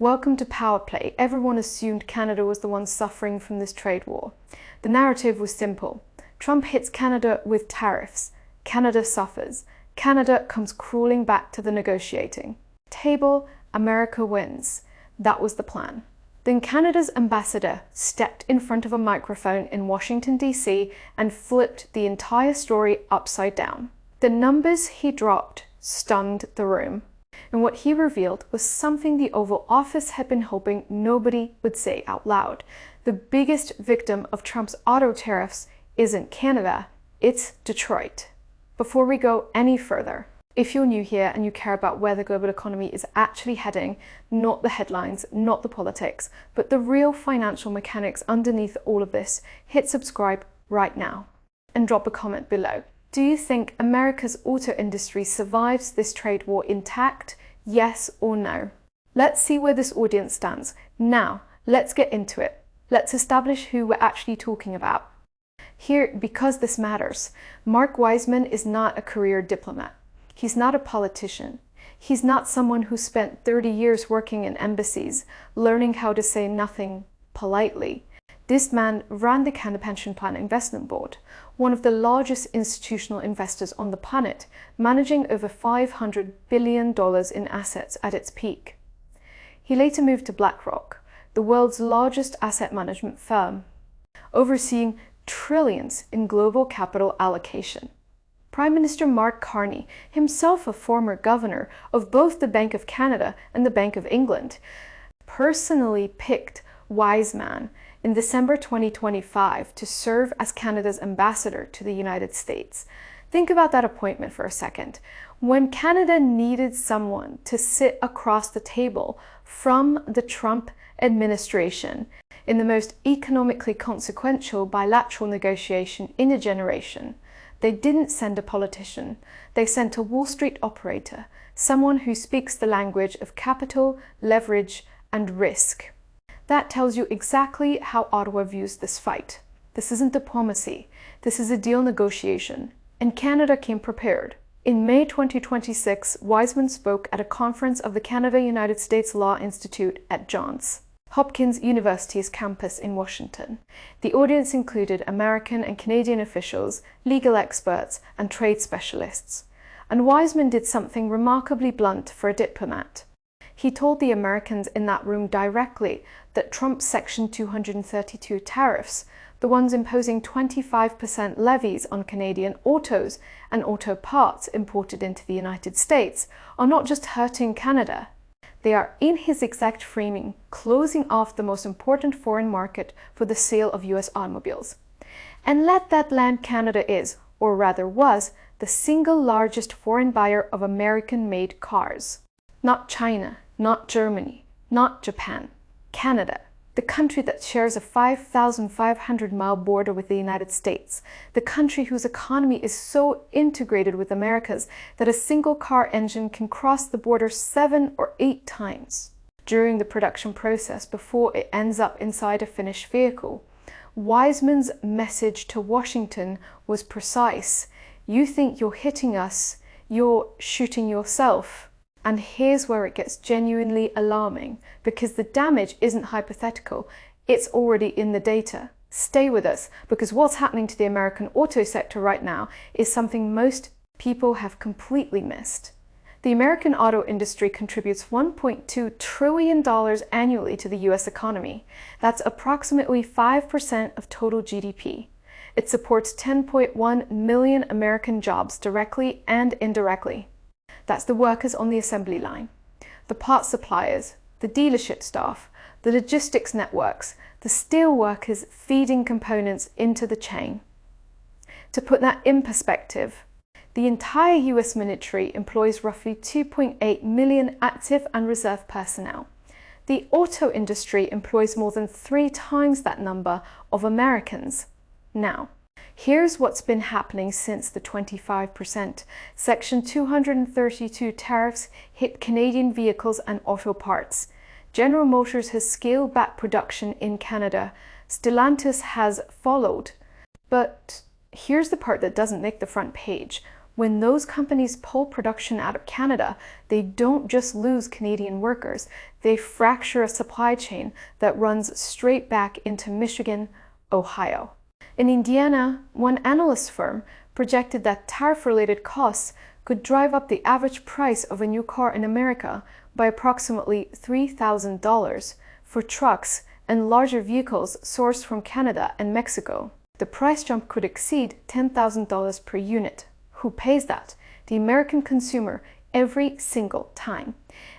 Welcome to Power Play. Everyone assumed Canada was the one suffering from this trade war. The narrative was simple. Trump hits Canada with tariffs. Canada suffers. Canada comes crawling back to the negotiating table. America wins. That was the plan. Then Canada's ambassador stepped in front of a microphone in Washington, D.C. and flipped the entire story upside down. The numbers he dropped stunned the room. And what he revealed was something the Oval Office had been hoping nobody would say out loud. The biggest victim of Trump's auto tariffs isn't Canada, it's Detroit. Before we go any further, if you're new here and you care about where the global economy is actually heading, not the headlines, not the politics, but the real financial mechanics underneath all of this, hit subscribe right now and drop a comment below. Do you think America's auto industry survives this trade war intact? Yes or no? Let's see where this audience stands. Now, let's get into it. Let's establish who we're actually talking about. Here, because this matters, Mark Wiseman is not a career diplomat. He's not a politician. He's not someone who spent 30 years working in embassies, learning how to say nothing politely. This man ran the Canada Pension Plan Investment Board, one of the largest institutional investors on the planet, managing over $500 billion in assets at its peak. He later moved to BlackRock, the world's largest asset management firm, overseeing trillions in global capital allocation. Prime Minister Mark Carney, himself a former governor of both the Bank of Canada and the Bank of England, personally picked Wiseman in December 2025 to serve as Canada's ambassador to the United States. Think about that appointment for a second. When Canada needed someone to sit across the table from the Trump administration in the most economically consequential bilateral negotiation in a generation, they didn't send a politician. They sent a Wall Street operator, someone who speaks the language of capital, leverage, and risk. That tells you exactly how Ottawa views this fight. This isn't diplomacy. This is a deal negotiation. And Canada came prepared. In May 2026, Wiseman spoke at a conference of the Canada-United States Law Institute at Johns Hopkins University's campus in Washington. The audience included American and Canadian officials, legal experts, and trade specialists. And Wiseman did something remarkably blunt for a diplomat. He told the Americans in that room directly that Trump's Section 232 tariffs, the ones imposing 25% levies on Canadian autos and auto parts imported into the United States, are not just hurting Canada. They are, in his exact framing, closing off the most important foreign market for the sale of U.S. automobiles. And let that land Canada is, or rather was, the single largest foreign buyer of American-made cars. Not China, not Germany, not Japan. Canada, the country that shares a 5,500-mile border with the United States, the country whose economy is so integrated with America's that a single car engine can cross the border 7 or 8 times during the production process before it ends up inside a finished vehicle. Wiseman's message to Washington was precise. You think you're hitting us, you're shooting yourself. And here's where it gets genuinely alarming, because the damage isn't hypothetical, it's already in the data. Stay with us, because what's happening to the American auto sector right now is something most people have completely missed. The American auto industry contributes $1.2 trillion annually to the US economy. That's approximately 5% of total GDP. It supports 10.1 million American jobs directly and indirectly. That's the workers on the assembly line, the parts suppliers, the dealership staff, the logistics networks, the steel workers feeding components into the chain. To put that in perspective, the entire US military employs roughly 2.8 million active and reserve personnel. The auto industry employs more than 3 times that number of Americans. Now, here's what's been happening since the 25% Section 232 tariffs hit Canadian vehicles and auto parts. General Motors has scaled back production in Canada. Stellantis has followed. But here's the part that doesn't make the front page. When those companies pull production out of Canada, they don't just lose Canadian workers, they fracture a supply chain that runs straight back into Michigan, Ohio. In Indiana, one analyst firm projected that tariff-related costs could drive up the average price of a new car in America by approximately $3,000 for trucks and larger vehicles sourced from Canada and Mexico. The price jump could exceed $10,000 per unit. Who pays that? The American consumer, every single time.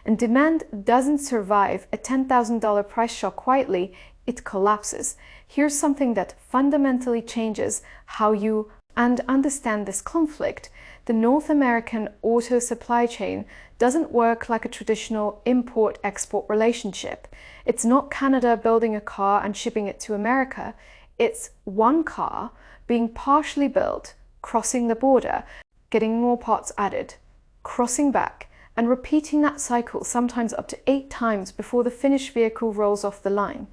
And demand doesn't survive a $10,000 price shock quietly, it collapses. Here's something that fundamentally changes how you understand this conflict. The North American auto supply chain doesn't work like a traditional import-export relationship. It's not Canada building a car and shipping it to America. It's one car being partially built, crossing the border, getting more parts added, crossing back, and repeating that cycle sometimes up to 8 times before the finished vehicle rolls off the line.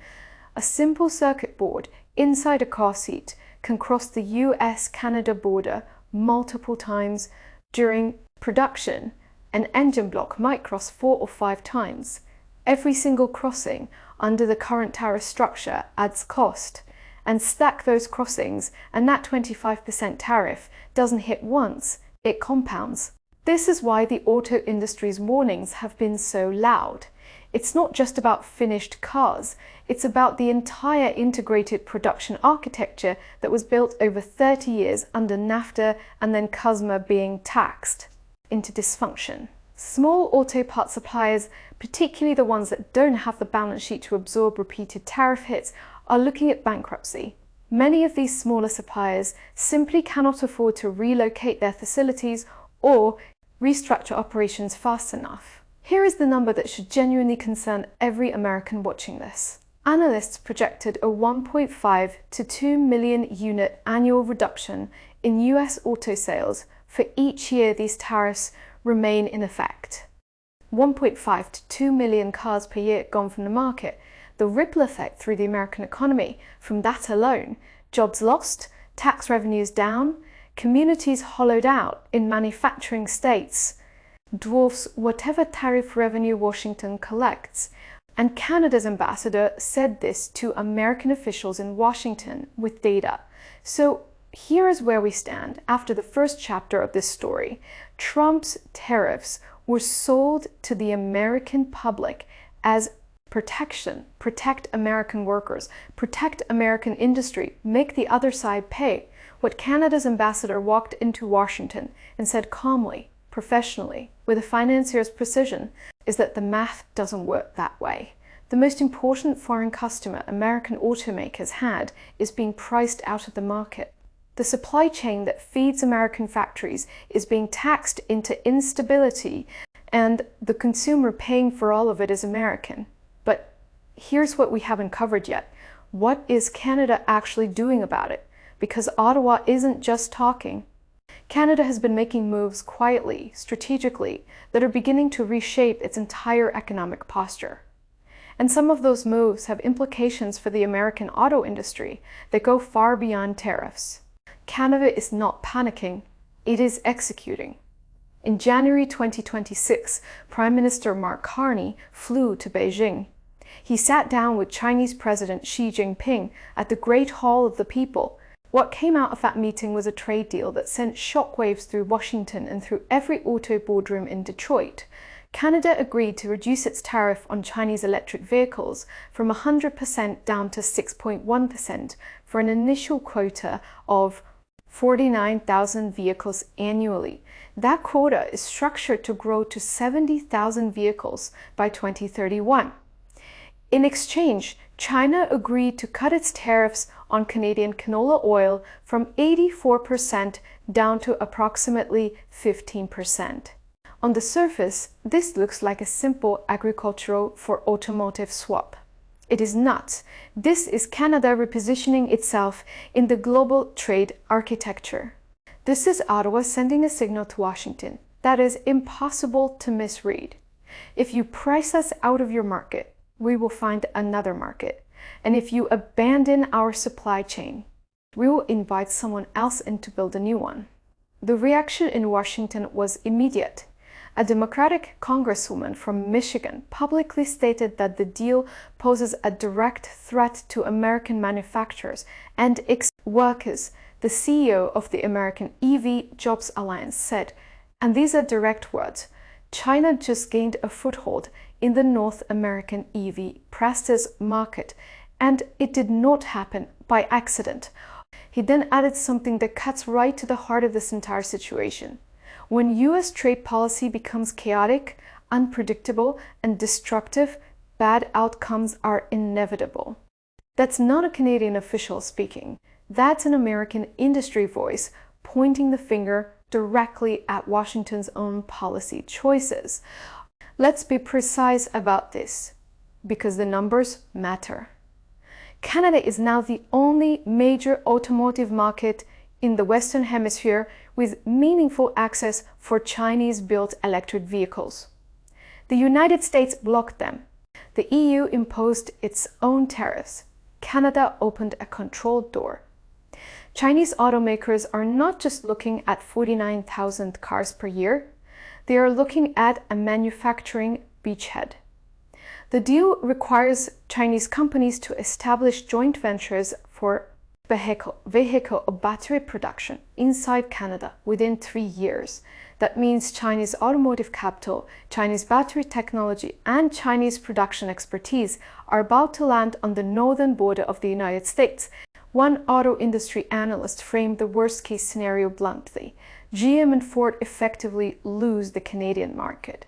A simple circuit board inside a car seat can cross the U.S. Canada border multiple times during production. An engine block might cross 4 or 5 times. Every single crossing under the current tariff structure adds cost. And stack those crossings, and that 25% tariff doesn't hit once, it compounds. This is why the auto industry's warnings have been so loud. It's not just about finished cars, it's about the entire integrated production architecture that was built over 30 years under NAFTA and then CUSMA being taxed into dysfunction. Small auto part suppliers, particularly the ones that don't have the balance sheet to absorb repeated tariff hits, are looking at bankruptcy. Many of these smaller suppliers simply cannot afford to relocate their facilities or restructure operations fast enough. Here is the number that should genuinely concern every American watching this. Analysts projected a 1.5 to 2 million unit annual reduction in US auto sales for each year these tariffs remain in effect. 1.5 to 2 million cars per year gone from the market. The ripple effect through the American economy from that alone, jobs lost, tax revenues down, communities hollowed out in manufacturing states, dwarfs whatever tariff revenue Washington collects. And Canada's ambassador said this to American officials in Washington with data. So here is where we stand after the first chapter of this story. Trump's tariffs were sold to the American public as protection, protect American workers, protect American industry, make the other side pay. What Canada's ambassador walked into Washington and said calmly, professionally, with a financier's precision, is that the math doesn't work that way. The most important foreign customer American automakers had is being priced out of the market. The supply chain that feeds American factories is being taxed into instability, and the consumer paying for all of it is American. But here's what we haven't covered yet. What is Canada actually doing about it? Because Ottawa isn't just talking. Canada has been making moves quietly, strategically, that are beginning to reshape its entire economic posture. And some of those moves have implications for the American auto industry that go far beyond tariffs. Canada is not panicking, it is executing. In January 2026, Prime Minister Mark Carney flew to Beijing. He sat down with Chinese President Xi Jinping at the Great Hall of the People. What came out of that meeting was a trade deal that sent shockwaves through Washington and through every auto boardroom in Detroit. Canada agreed to reduce its tariff on Chinese electric vehicles from 100% down to 6.1% for an initial quota of 49,000 vehicles annually. That quota is structured to grow to 70,000 vehicles by 2031. In exchange, China agreed to cut its tariffs on Canadian canola oil from 84% down to approximately 15%. On the surface, this looks like a simple agricultural for automotive swap. It is not. This is Canada repositioning itself in the global trade architecture. This is Ottawa sending a signal to Washington that is impossible to misread. If you price us out of your market, we will find another market. And if you abandon our supply chain, we will invite someone else in to build a new one. The reaction in Washington was immediate. A Democratic congresswoman from Michigan publicly stated that the deal poses a direct threat to American manufacturers and workers. The CEO of the American EV Jobs Alliance said, and these are direct words, "China just gained a foothold in the North American EV practice market, and it did not happen by accident." He then added something that cuts right to the heart of this entire situation. When US trade policy becomes chaotic, unpredictable, and destructive, bad outcomes are inevitable. That's not a Canadian official speaking. That's an American industry voice pointing the finger directly at Washington's own policy choices. Let's be precise about this, because the numbers matter. Canada is now the only major automotive market in the Western Hemisphere with meaningful access for Chinese-built electric vehicles. The United States blocked them. The EU imposed its own tariffs. Canada opened a controlled door. Chinese automakers are not just looking at 49,000 cars per year, they are looking at a manufacturing beachhead. The deal requires Chinese companies to establish joint ventures for vehicle or battery production inside Canada within 3 years. That means Chinese automotive capital, Chinese battery technology, and Chinese production expertise are about to land on the northern border of the United States. One auto industry analyst framed the worst-case scenario bluntly. GM and Ford effectively lose the Canadian market.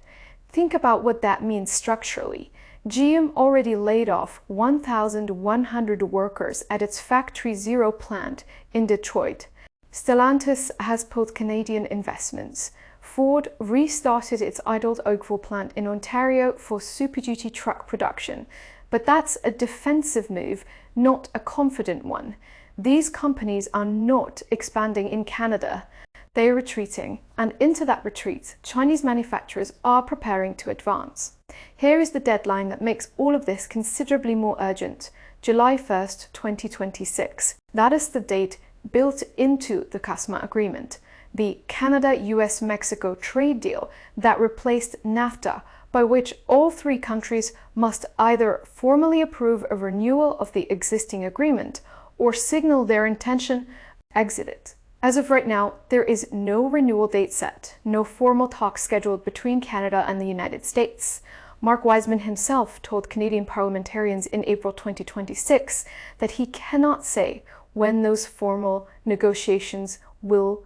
Think about what that means structurally. GM already laid off 1,100 workers at its Factory Zero plant in Detroit. Stellantis has pulled Canadian investments. Ford restarted its idled Oakville plant in Ontario for Super Duty truck production. But that's a defensive move, not a confident one. These companies are not expanding in Canada. They are retreating, and into that retreat, Chinese manufacturers are preparing to advance. Here is the deadline that makes all of this considerably more urgent: July 1st, 2026. That is the date built into the CUSMA agreement, the Canada-US-Mexico trade deal that replaced NAFTA, by which all three countries must either formally approve a renewal of the existing agreement or signal their intention to exit it. As of right now, there is no renewal date set, no formal talks scheduled between Canada and the United States. Mark Wiseman himself told Canadian parliamentarians in April 2026 that he cannot say when those formal negotiations will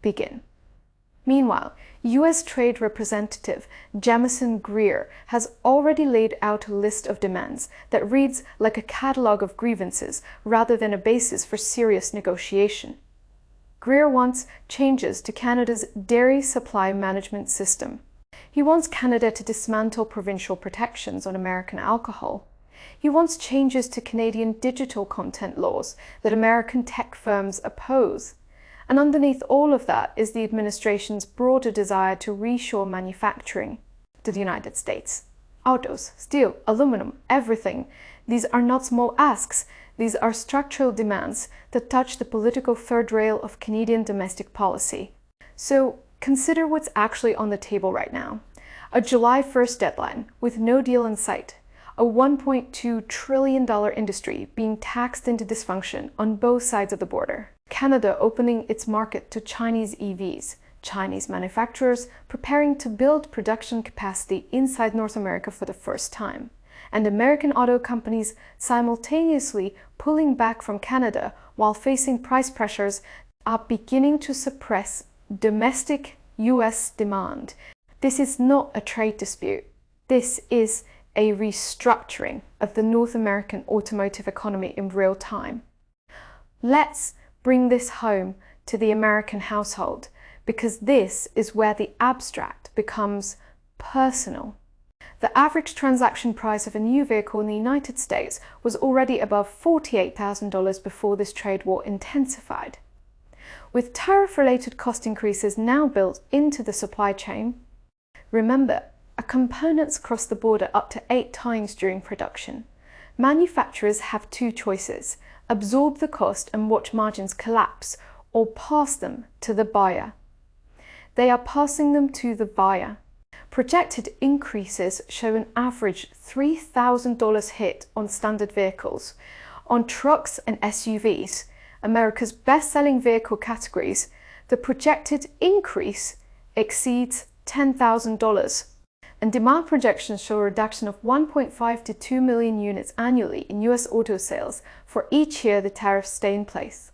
begin. Meanwhile, U.S. Trade Representative Jamieson Greer has already laid out a list of demands that reads like a catalogue of grievances rather than a basis for serious negotiation. Greer wants changes to Canada's dairy supply management system. He wants Canada to dismantle provincial protections on American alcohol. He wants changes to Canadian digital content laws that American tech firms oppose. And underneath all of that is the administration's broader desire to reshore manufacturing to the United States. Autos, steel, aluminum, everything. These are not small asks. These are structural demands that touch the political third rail of Canadian domestic policy. So consider what's actually on the table right now. A July 1st deadline with no deal in sight. A $1.2 trillion industry being taxed into dysfunction on both sides of the border. Canada opening its market to Chinese EVs. Chinese manufacturers preparing to build production capacity inside North America for the first time. And American auto companies simultaneously pulling back from Canada while facing price pressures are beginning to suppress domestic US demand. This is not a trade dispute. This is a restructuring of the North American automotive economy in real time. Let's bring this home to the American household, because this is where the abstract becomes personal. The average transaction price of a new vehicle in the United States was already above $48,000 before this trade war intensified. With tariff-related cost increases now built into the supply chain, remember, a components cross the border up to 8 times during production. Manufacturers have two choices: absorb the cost and watch margins collapse, or pass them to the buyer. They are passing them to the buyer. Projected increases show an average $3,000 hit on standard vehicles. On trucks and SUVs, America's best-selling vehicle categories, the projected increase exceeds $10,000. And demand projections show a reduction of 1.5 to 2 million units annually in US auto sales for each year the tariffs stay in place.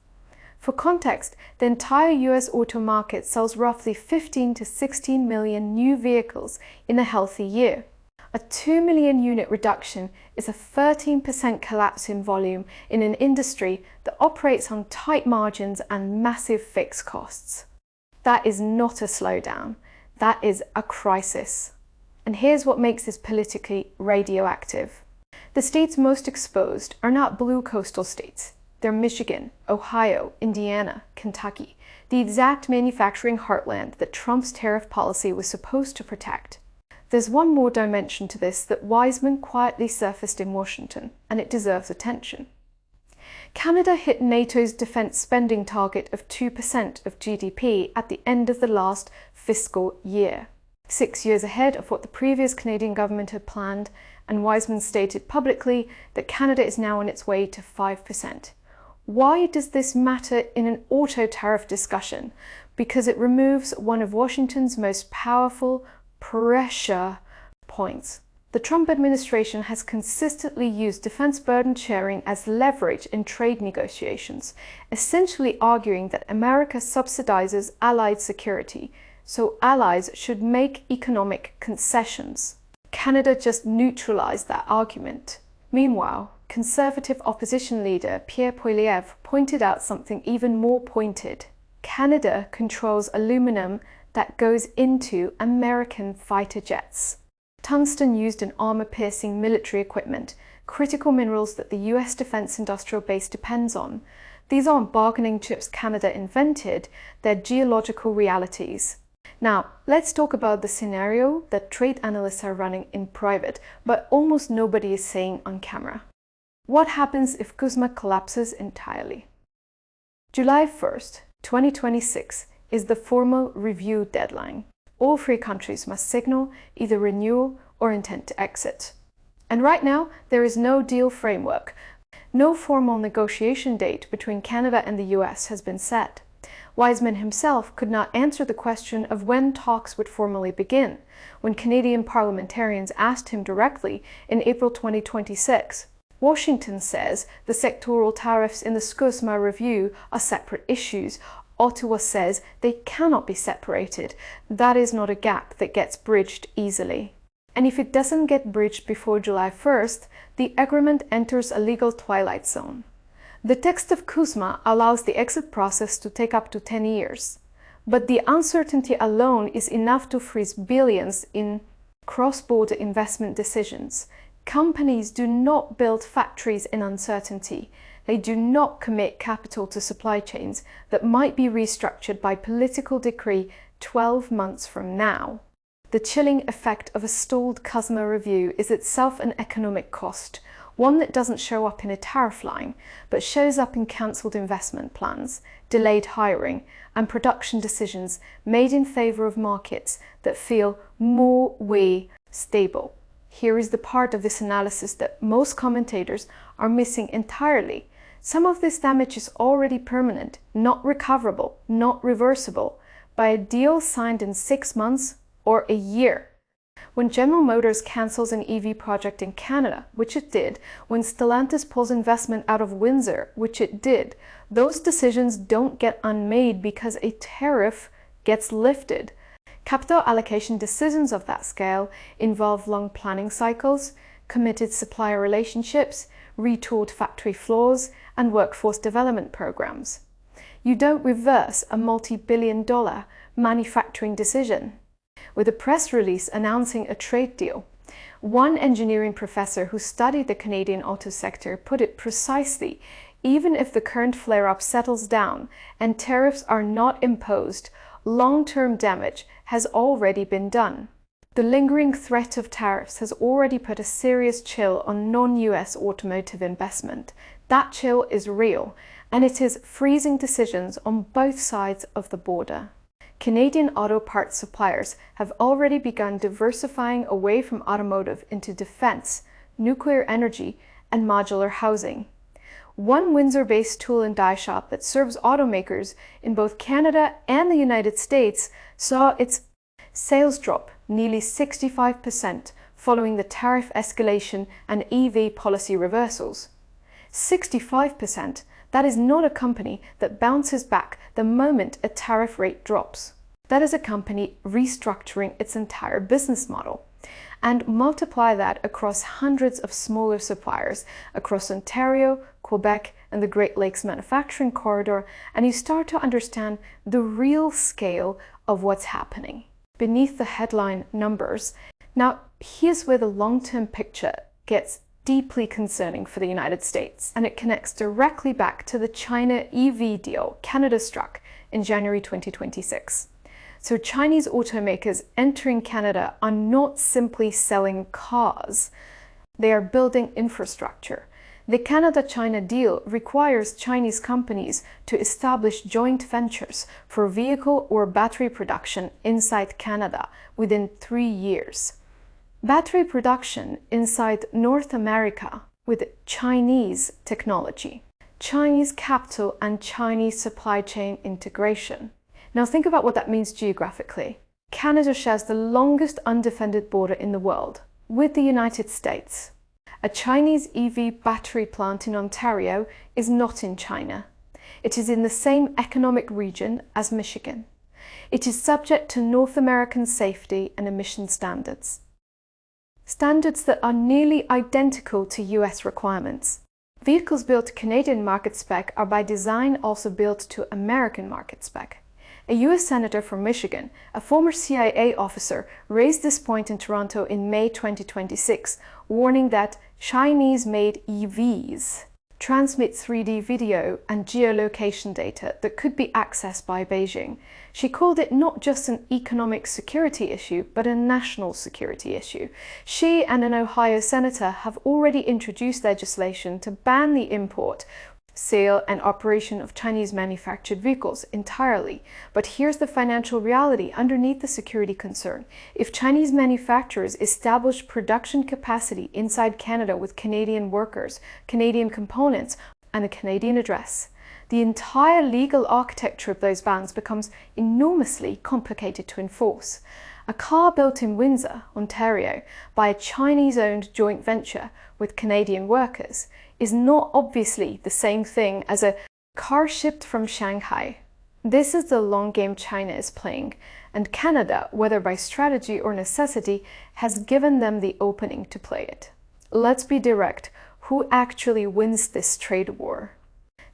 For context, the entire US auto market sells roughly 15 to 16 million new vehicles in a healthy year. A 2 million unit reduction is a 13% collapse in volume in an industry that operates on tight margins and massive fixed costs. That is not a slowdown, that is a crisis. And here's what makes this politically radioactive. The states most exposed are not blue coastal states. They're Michigan, Ohio, Indiana, Kentucky, the exact manufacturing heartland that Trump's tariff policy was supposed to protect. There's one more dimension to this that Wiseman quietly surfaced in Washington, and it deserves attention. Canada hit NATO's defense spending target of 2% of GDP at the end of the last fiscal year, 6 years ahead of what the previous Canadian government had planned, and Wiseman stated publicly that Canada is now on its way to 5%. Why does this matter in an auto tariff discussion? Because it removes one of Washington's most powerful pressure points. The Trump administration has consistently used defense burden sharing as leverage in trade negotiations, essentially arguing that America subsidizes allied security, so allies should make economic concessions. Canada just neutralized that argument. Meanwhile, Conservative opposition leader Pierre Poilievre pointed out something even more pointed. Canada controls aluminum that goes into American fighter jets. Tungsten used in armor-piercing military equipment, critical minerals that the US defense industrial base depends on. These aren't bargaining chips Canada invented, they're geological realities. Now, let's talk about the scenario that trade analysts are running in private, but almost nobody is saying on camera. What happens if CUSMA collapses entirely? July 1st, 2026 is the formal review deadline. All three countries must signal either renewal or intent to exit. And right now, there is no deal framework. No formal negotiation date between Canada and the US has been set. Wiseman himself could not answer the question of when talks would formally begin, when Canadian parliamentarians asked him directly in April 2026. Washington says the sectoral tariffs in the CUSMA review are separate issues. Ottawa says they cannot be separated. That is not a gap that gets bridged easily. And if it doesn't get bridged before July 1st, the agreement enters a legal twilight zone. The text of CUSMA allows the exit process to take up to 10 years. But the uncertainty alone is enough to freeze billions in cross-border investment decisions. Companies do not build factories in uncertainty. They do not commit capital to supply chains that might be restructured by political decree 12 months from now. The chilling effect of a stalled CUSMA review is itself an economic cost, one that doesn't show up in a tariff line, but shows up in cancelled investment plans, delayed hiring, and production decisions made in favour of markets that feel more stable. Here is the part of this analysis that most commentators are missing entirely. Some of this damage is already permanent, not recoverable, not reversible, by a deal signed in 6 months or a year. When General Motors cancels an EV project in Canada, which it did, when Stellantis pulls investment out of Windsor, which it did, those decisions don't get unmade because a tariff gets lifted. Capital allocation decisions of that scale involve long planning cycles, committed supplier relationships, retooled factory floors, and workforce development programs. You don't reverse a multi-billion-dollar manufacturing decision with a press release announcing a trade deal. One engineering professor who studied the Canadian auto sector put it precisely: even if the current flare-up settles down and tariffs are not imposed, long-term damage has already been done. The lingering threat of tariffs has already put a serious chill on non-US automotive investment. That chill is real, and it is freezing decisions on both sides of the border. Canadian auto parts suppliers have already begun diversifying away from automotive into defense, nuclear energy, and modular housing. One Windsor-based tool and die shop that serves automakers in both Canada and the United States saw its sales drop nearly 65% following the tariff escalation and EV policy reversals. 65%, that is not a company that bounces back the moment a tariff rate drops. That is a company restructuring its entire business model. And multiply that across hundreds of smaller suppliers across Ontario, Quebec, and the Great Lakes Manufacturing Corridor, and you start to understand the real scale of what's happening beneath the headline numbers. Now, here's where the long-term picture gets deeply concerning for the United States, and it connects directly back to the China EV deal Canada struck in January 2026. So Chinese automakers entering Canada are not simply selling cars, they are building infrastructure. The Canada-China deal requires Chinese companies to establish joint ventures for vehicle or battery production inside Canada within 3 years. Battery production inside North America with Chinese technology, Chinese capital, and Chinese supply chain integration. Now think about what that means geographically. Canada shares the longest undefended border in the world with the United States. A Chinese EV battery plant in Ontario is not in China. It is in the same economic region as Michigan. It is subject to North American safety and emission standards. Standards that are nearly identical to US requirements. Vehicles built to Canadian market spec are by design also built to American market spec. A U.S. Senator from Michigan, a former CIA officer, raised this point in Toronto in May 2026, warning that Chinese-made EVs transmit 3D video and geolocation data that could be accessed by Beijing. She called it not just an economic security issue, but a national security issue. She and an Ohio senator have already introduced legislation to ban the import, sale, and operation of Chinese manufactured vehicles entirely. But here's the financial reality underneath the security concern. If Chinese manufacturers establish production capacity inside Canada with Canadian workers, Canadian components, and a Canadian address, the entire legal architecture of those bans becomes enormously complicated to enforce. A car built in Windsor, Ontario, by a Chinese-owned joint venture with Canadian workers is not obviously the same thing as a car shipped from Shanghai. This is the long game China is playing, and Canada, whether by strategy or necessity, has given them the opening to play it. Let's be direct. Who actually wins this trade war?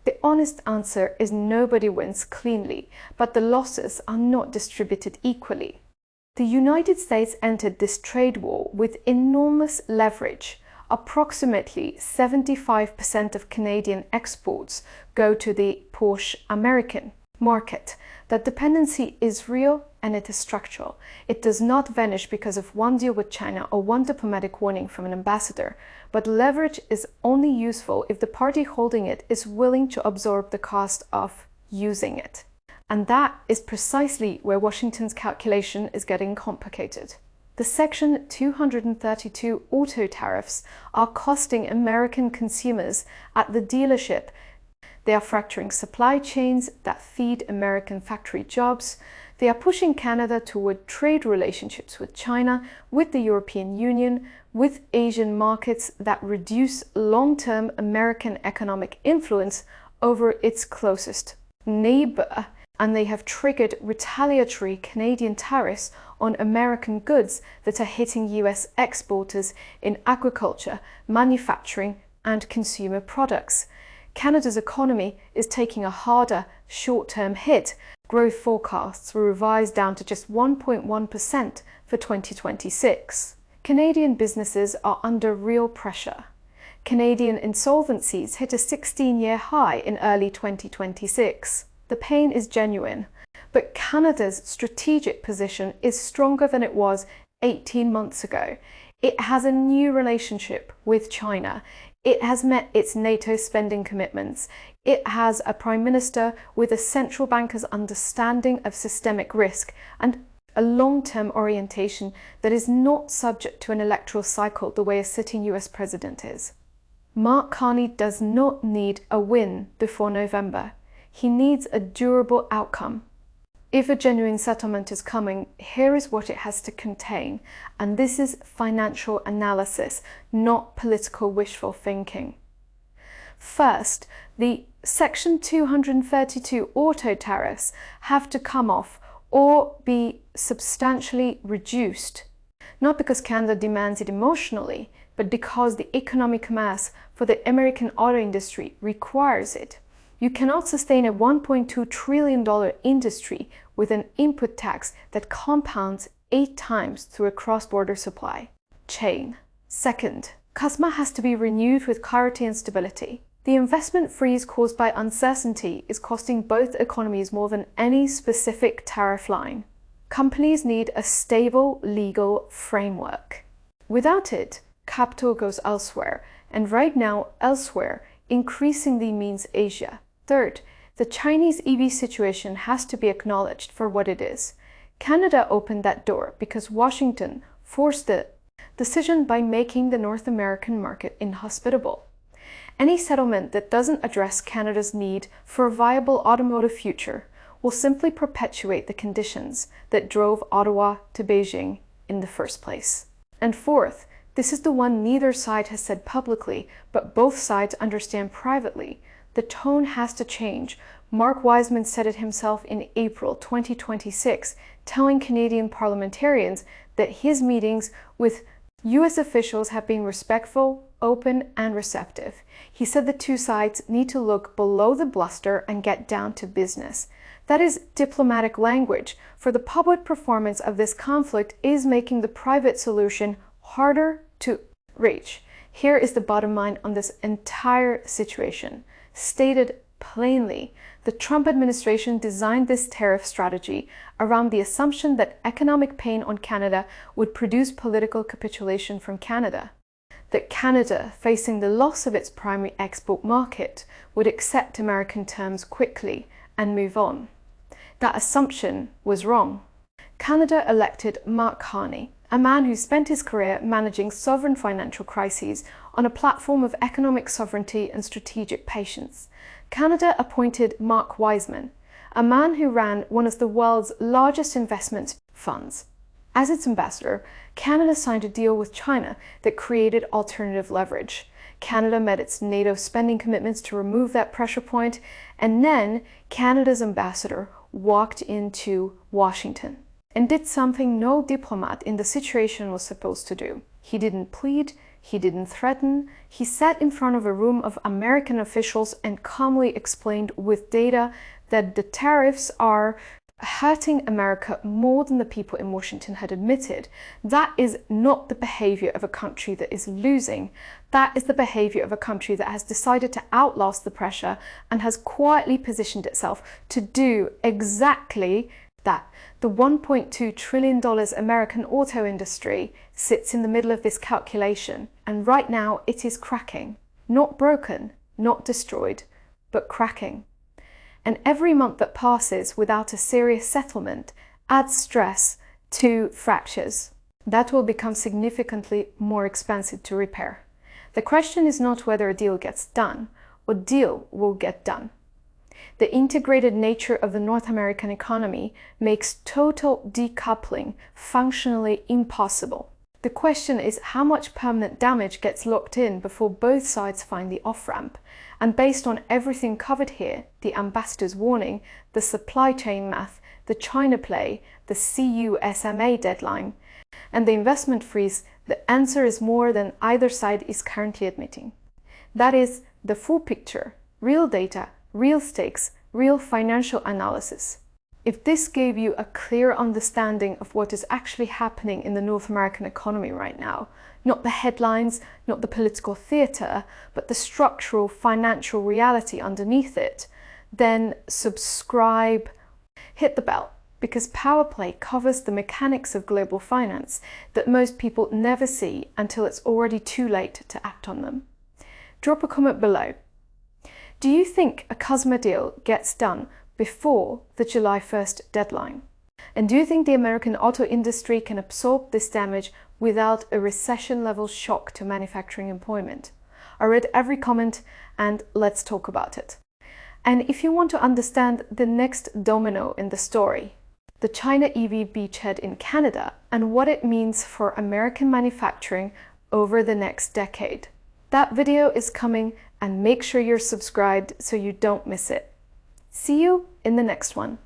The honest answer is nobody wins cleanly, but the losses are not distributed equally. The United States entered this trade war with enormous leverage. Approximately 75% of Canadian exports go to the Porsche American market. That dependency is real and it is structural. It does not vanish because of one deal with China or one diplomatic warning from an ambassador. But leverage is only useful if the party holding it is willing to absorb the cost of using it. And that is precisely where Washington's calculation is getting complicated. The Section 232 auto tariffs are costing American consumers at the dealership. They are fracturing supply chains that feed American factory jobs. They are pushing Canada toward trade relationships with China, with the European Union, with Asian markets that reduce long-term American economic influence over its closest neighbor. And they have triggered retaliatory Canadian tariffs on American goods that are hitting US exporters in agriculture, manufacturing, and consumer products. Canada's economy is taking a harder short-term hit. Growth forecasts were revised down to just 1.1% for 2026. Canadian businesses are under real pressure. Canadian insolvencies hit a 16-year high in early 2026. The pain is genuine, but Canada's strategic position is stronger than it was 18 months ago. It has a new relationship with China. It has met its NATO spending commitments. It has a Prime Minister with a central banker's understanding of systemic risk and a long-term orientation that is not subject to an electoral cycle the way a sitting US president is. Mark Carney does not need a win before November. He needs a durable outcome. If a genuine settlement is coming, here is what it has to contain, and this is financial analysis, not political wishful thinking. First, the Section 232 auto tariffs have to come off or be substantially reduced, not because Canada demands it emotionally, but because the economic mass for the American auto industry requires it. You cannot sustain a $1.2 trillion industry with an input tax that compounds 8 times through a cross-border supply chain. Second, CUSMA has to be renewed with clarity and stability. The investment freeze caused by uncertainty is costing both economies more than any specific tariff line. Companies need a stable legal framework. Without it, capital goes elsewhere, and right now, elsewhere increasingly means Asia. Third, the Chinese EV situation has to be acknowledged for what it is. Canada opened that door because Washington forced the decision by making the North American market inhospitable. Any settlement that doesn't address Canada's need for a viable automotive future will simply perpetuate the conditions that drove Ottawa to Beijing in the first place. And fourth, this is the one neither side has said publicly, but both sides understand privately. The tone has to change. Mark Wiseman said it himself in April 2026, telling Canadian parliamentarians that his meetings with US officials have been respectful, open, and receptive. He said the two sides need to look below the bluster and get down to business. That is diplomatic language, for the public performance of this conflict is making the private solution harder to reach. Here is the bottom line on this entire situation. Stated plainly, the Trump administration designed this tariff strategy around the assumption that economic pain on Canada would produce political capitulation from Canada. That Canada, facing the loss of its primary export market, would accept American terms quickly and move on. That assumption was wrong. Canada elected Mark Carney, a man who spent his career managing sovereign financial crises on a platform of economic sovereignty and strategic patience. Canada appointed Mark Wiseman, a man who ran one of the world's largest investment funds. As its ambassador, Canada signed a deal with China that created alternative leverage. Canada met its NATO spending commitments to remove that pressure point, and then Canada's ambassador walked into Washington and did something no diplomat in the situation was supposed to do. He didn't plead, he didn't threaten, he sat in front of a room of American officials and calmly explained with data that the tariffs are hurting America more than the people in Washington had admitted. That is not the behavior of a country that is losing. That is the behavior of a country that has decided to outlast the pressure and has quietly positioned itself to do exactly that. The $1.2 trillion American auto industry sits in the middle of this calculation, and right now it is cracking. Not broken, not destroyed, but cracking. And every month that passes without a serious settlement adds stress to fractures. That will become significantly more expensive to repair. The question is not whether a deal gets done, or deal will get done. The integrated nature of the North American economy makes total decoupling functionally impossible. The question is how much permanent damage gets locked in before both sides find the off-ramp. And based on everything covered here, the ambassador's warning, the supply chain math, the China play, the CUSMA deadline, and the investment freeze, the answer is more than either side is currently admitting. That is the full picture, real data, real stakes, real financial analysis. If this gave you a clear understanding of what is actually happening in the North American economy right now, not the headlines, not the political theatre, but the structural financial reality underneath it, then subscribe, hit the bell, because Power Play covers the mechanics of global finance that most people never see until it's already too late to act on them. Drop a comment below. Do you think a CUSMA deal gets done before the July 1st deadline? And do you think the American auto industry can absorb this damage without a recession-level shock to manufacturing employment? I read every comment and let's talk about it. And if you want to understand the next domino in the story, the China EV beachhead in Canada and what it means for American manufacturing over the next decade, that video is coming, and make sure you're subscribed so you don't miss it. See you in the next one.